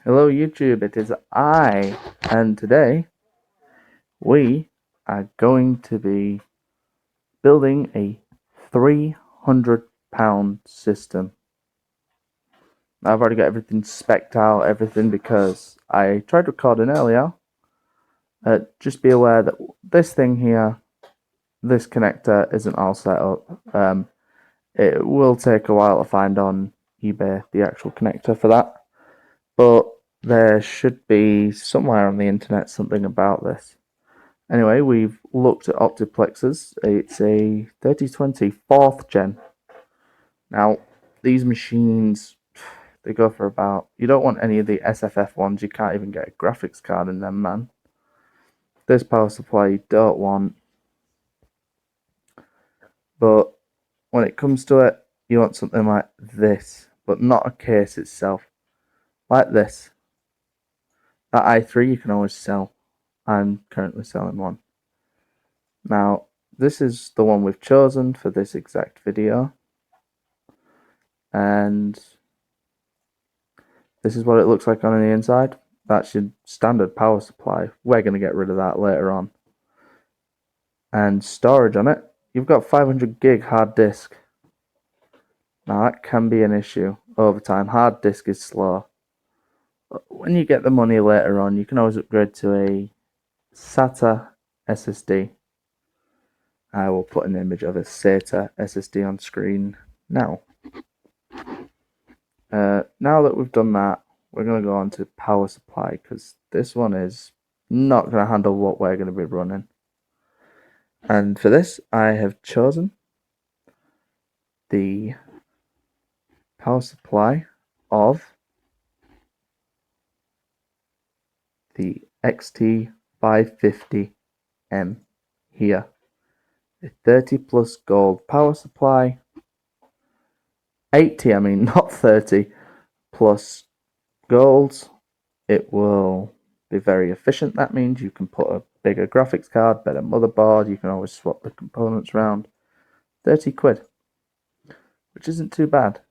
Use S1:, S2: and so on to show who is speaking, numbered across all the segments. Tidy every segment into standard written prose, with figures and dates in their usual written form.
S1: Hello YouTube, it is I, and today we are going to be building a £300 system. I've already got everything specced out, everything, because I tried recording earlier. Just be aware that this thing here, this connector, isn't all set up. It will take a while to find on eBay the actual connector for that, but there should be somewhere on the internet something about this. Anyway, we've looked at Optiplexes. It's a 3020 4th gen. Now, these machines, they go for about... You don't want any of the SFF ones. You can't even get a graphics card in them, man. This power supply you don't want. But when it comes to it, you want something like this. But not a case itself. Like this. That i3 you can always sell. I'm currently selling one. Now, this is the one we've chosen for this exact video. And this is what it looks like on the inside. That's your standard power supply. We're going to get rid of that later on. And storage on it, you've got 500 gig hard disk. Now that can be an issue over time. Hard disk is slow. But when you get the money later on, you can always upgrade to a SATA SSD. I will put an image of a SATA SSD on screen now. Now that we've done that, we're going to go on to power supply, because this one is not going to handle what we're going to be running. And for this, I have chosen the power supply of the XT550M here. A 30 plus gold power supply. 80, I mean, not 30, plus gold. It will be very efficient. That means you can put a bigger graphics card, better motherboard. You can always swap the components around. 30 quid, which isn't too bad.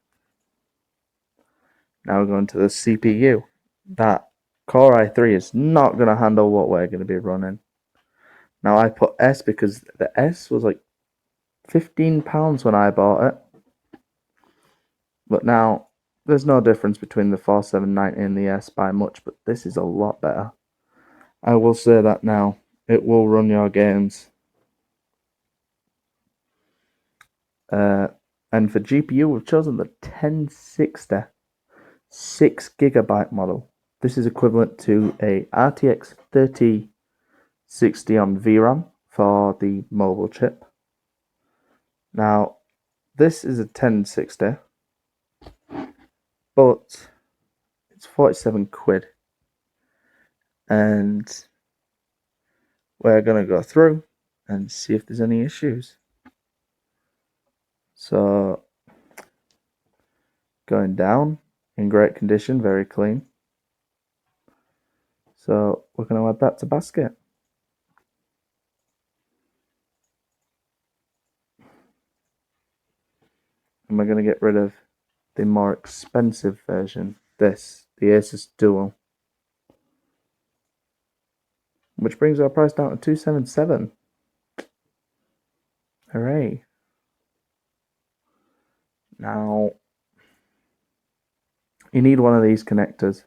S1: Now we're going to the CPU. That Core i3 is not going to handle what we're going to be running. Now I put S because the S was like £15 when I bought it. But now, there's no difference between the 4790 and the S by much, but this is a lot better. I will say that now. It will run your games. And for GPU, we've chosen the 1060 6GB model. This is equivalent to a RTX 3060 on VRAM for the mobile chip. Now, this is a 1060. But it's 47 quid, and we're going to go through and see if there's any issues. So, going down, in great condition, very clean. So we're going to add that to basket. And we're going to get rid of the more expensive version, the Asus Dual, which brings our price down to 277. Hooray. Now, you need one of these connectors,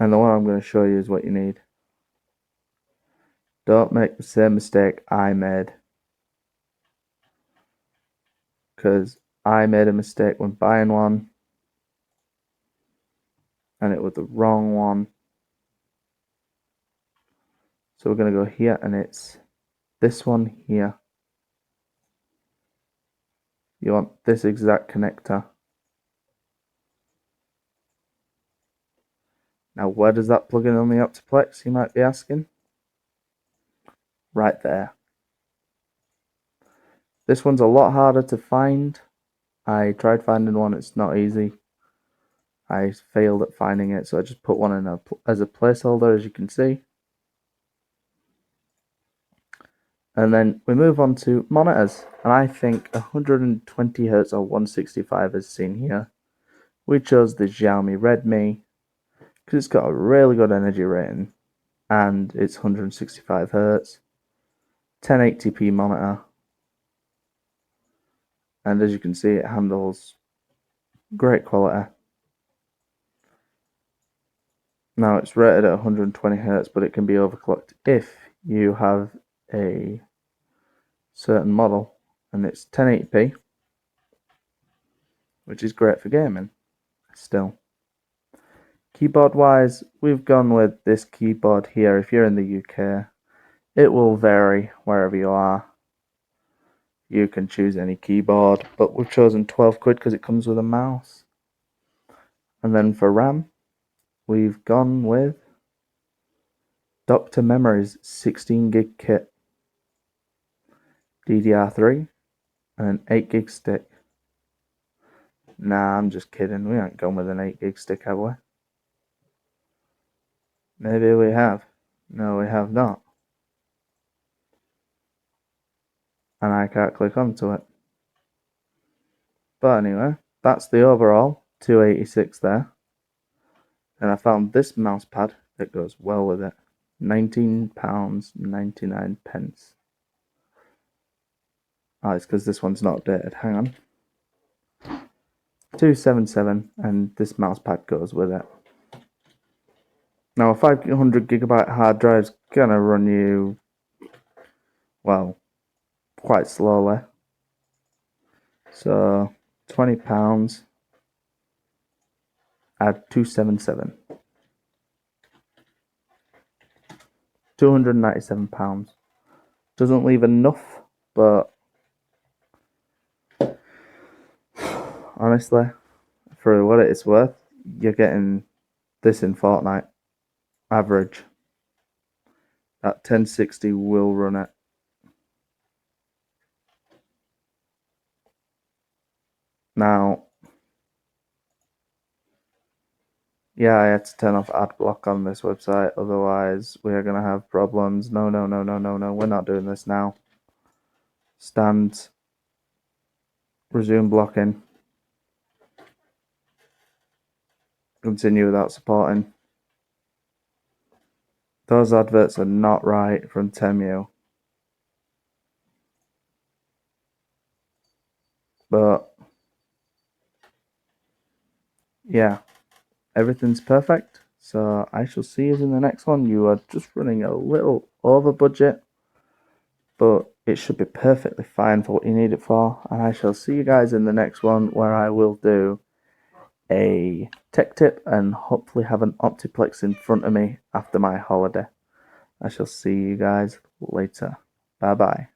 S1: and the one I'm going to show you is what you need. Don't make the same mistake I made, because I made a mistake when buying one, and it was the wrong one. So we're going to go here, and it's this one here. You want this exact connector. Now, where does that plug in on the Optiplex, you might be asking? Right there. This one's a lot harder to find. I tried finding one, it's not easy. I failed at finding it, so I just put one in as a placeholder, as you can see. And then we move on to monitors, and I think 120Hz or 165 as seen here. We chose the Xiaomi Redmi because it's got a really good energy rating, and it's 165 Hz, 1080p monitor, and as you can see, it handles great quality. Now it's rated at 120 Hz, but it can be overclocked if you have a certain model, and it's 1080p, which is great for gaming still. Keyboard wise, we've gone with this keyboard here. If you're in the UK, it will vary wherever you are. You can choose any keyboard, but we've chosen 12 quid because it comes with a mouse. And then for RAM, we've gone with Dr. Memory's 16 gig kit, DDR3, and an 8 gig stick. Nah, I'm just kidding. We ain't gone with an 8 gig stick, have we? Maybe we have. No, we have not. And I can't click onto it. But anyway, that's the overall 286 there. And I found this mouse pad that goes well with it. £19.99. Oh, it's because this one's not updated. Hang on. 277, and this mouse pad goes with it. Now, a 500GB hard drive's gonna run you, well, quite slowly. So, £20, add 277. £297. Doesn't leave enough, but honestly, for what it is worth, you're getting this in Fortnite. Average. That 1060 will run it. Now, yeah, I had to turn off ad block on this website, otherwise we are going to have problems. No, we're not doing this now. Stand, resume blocking, continue without supporting. Those adverts are not right from Temu. But, yeah, everything's perfect. So I shall see you in the next one. You are just running a little over budget, but it should be perfectly fine for what you need it for. And I shall see you guys in the next one, where I will do a tech tip and hopefully have an Optiplex in front of me after my holiday. I shall see you guys later. Bye bye.